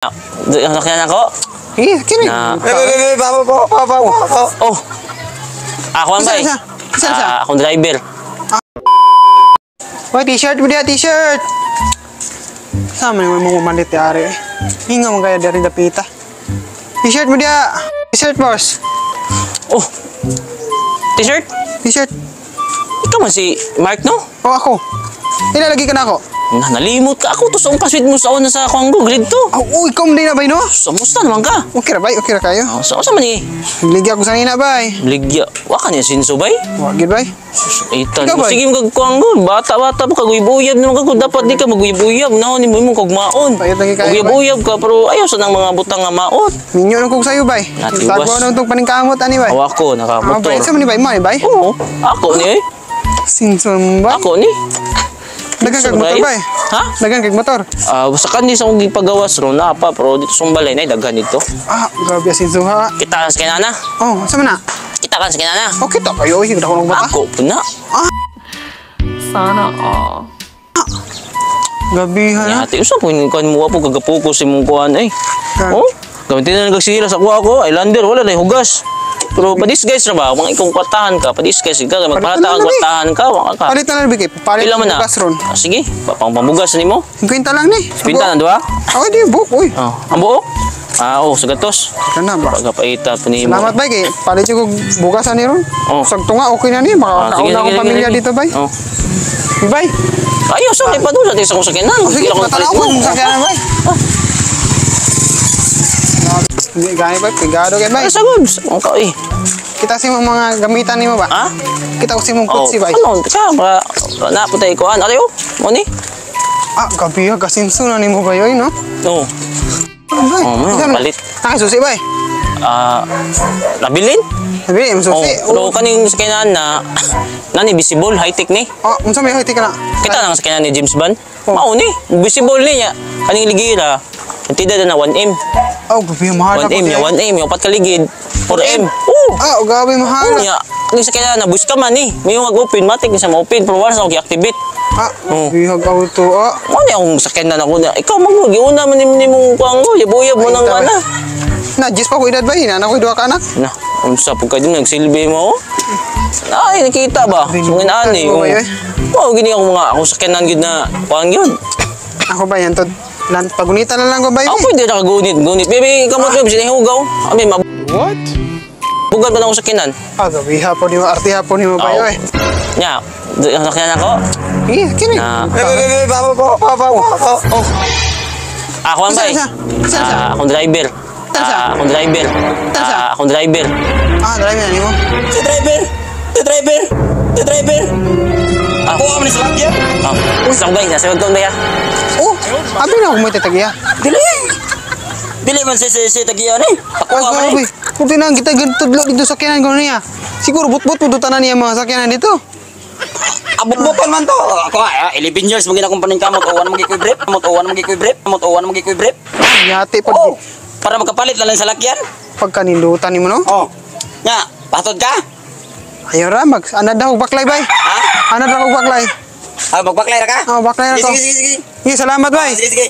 Nasakyan ako? Kini. Oh. Ako ang bay. Akong driver. Wah, t-shirt mo dia, t-shirt. Sama naman mo malit yari. Hinga mo kaya dari dapita. T-shirt mo dia. T-shirt, boss. Oh. T-shirt? T-shirt. Ikaw man si Mark, no? Oh, ako. Ilalagay ka na ako. Nalimot ka ako. Tapos ang paswit mo sa una sa akong grade 2. Oh, ikaw mo din na, bay, no? Samusta naman ka? Okay ra, bay. Okay ra kayo. Sa man eh. Ligya ko sa nina, bay. Ligya. Waka niya sinso, bay? Wagid, bay. Itan. Ikaw, bay? Sige mo kagkuang bata-bata pa kaguyab-uyab naman ka. Dapat di ka maguyab-uyab. Naon mo mong kagmaon. Bayad lagi kayo, bay. Maguyab-uyab ka. Pero ayaw sa nang mga butang nga maot. Minyo nung kong sayo, bay. Natiwas. Tago na itong paningkamot, ani, bay. O ako, nakamotor. Bay, sa man ni bay, mo, ni bay? Oo. Ako ni eh. Sinson, bay. Ako ni. Dagan kag motor, bay. Ha? Dagan kag motor. Sa kanis akong gipagawas ron na pa. Pero dito sa balay na daghan dito. Grabe sinso, ha. Kita kan sa kinana. Oh, sa man na? Kita kan sa kinana. Okay, ta kayo. Hindi ko nang bata. Ako po na. Sana all. Gabi, ha. Ate, usap po yung kuhan mo po, kagapokus yung mong kuhan eh. Ka- Oh, gamitin na nagsira sa kuha ko, Islander, wala na hugas. Pero pa-disguise na ba? Mga ikong kwatahan ka, pa-disguise ka, magpata ang kwatahan ka, waka ka. Palitan na bigay. Palit Pila man na? bukas ron. Sige, pamugas na mo. 50 lang ni. Pinta na doa? Ako di book, uy. Oh, ang buo? Oo, sa gatos. Ika na ba? Pagkapaita po ni mo. Salamat, bay. Kay palit yung bukasan ni ron. Oh. Sagto nga, okay na ni. Makakauna akong pamilya dito, bay. Oh. Bay. Ayaw, sa pa doon sa tis akong sakinan. Sige, Kailangan matalaw palit ko. mo. Sakyan na, bay. Hindi, gani, bay. Pigado kay, bay. Ay, sagod. Ang ka eh. Kita si mga gamitan ni mo ba? Ha? Kita ko si mong Oh, kutsi, bay. ano? Ka, naputay ko. Ano yun? Moni? Gabi, kasinso na ni mo ba yun, no? Oo. Bay. Oh, may Isa, palit. Nakasusi, bay. Nabilin? Sabi, Oh, masusi. pero kaning sakinan na nani visible high tech ni. Unsa may hoy, tika na. Kita nang sakinan ni James Bond. Oh. Mao ni, visible niya. Kaning ligira. Tida na 1M. Gabi, mahal 1M niya, 1M, yung pat kaligid 4M. Oo. Gabi, mahal. Niya, kaning sakinan na buska man ni. May mag-open matik sa ma-open pero wala sa gi-activate. Gabi, hagaw to, Mo ni akong sakinan ako na. Ikaw magmugi una man ni mong kuang mo, yabuyab mo nang ana. Jis pa ko edad ba yun? Anak ko dua ka anak. Na, unsa po kayo nagsilbi mo? Ay, nakita ba? Mga inaani. Ano ba yun? Oo, gini ako mga ako sakinan gid na kuang yun. Ako ba yan? Pagunitan na lang ko ba yun? Ako pwede na kagunit. Baby, kamot ko, sinihugaw. Abi, What? mabugat ba na ako sakinan? Gabi hapon ni mo, arti hapon ni mo ba yun? Nya, sakinan ako. Kini. Na, Oh. ako ang bay. Isa. Akong driver. Tansa? Akong driver. Tansa? Akong driver. Dali na ni mo. Si driver. Ako ang ni salakyan. Isang bay, nasa wag bay ha. Oh, abi na ako mo tatagiya. Dili man si tagiyan eh. Ako ang Gabi. Kunti na kita tudlo dito sa sakyanan ko niya. Siguro butbut pudutan na niya mga sakyanan dito. abot-bukan man to. Ako 11 years magina akong paningkamot. Owan mo gikoy brief. Yati pa Oh, para magkapalit lang sa lakyan. pagkanilutan ni mo no. Oh. Nya, patod ka? Ayaw ra mag ana daw baklay bay. Ha? Ana daw baklay. Magbaklay ra ka? Baklay ra ko. Sige. Salamat bay. Sige.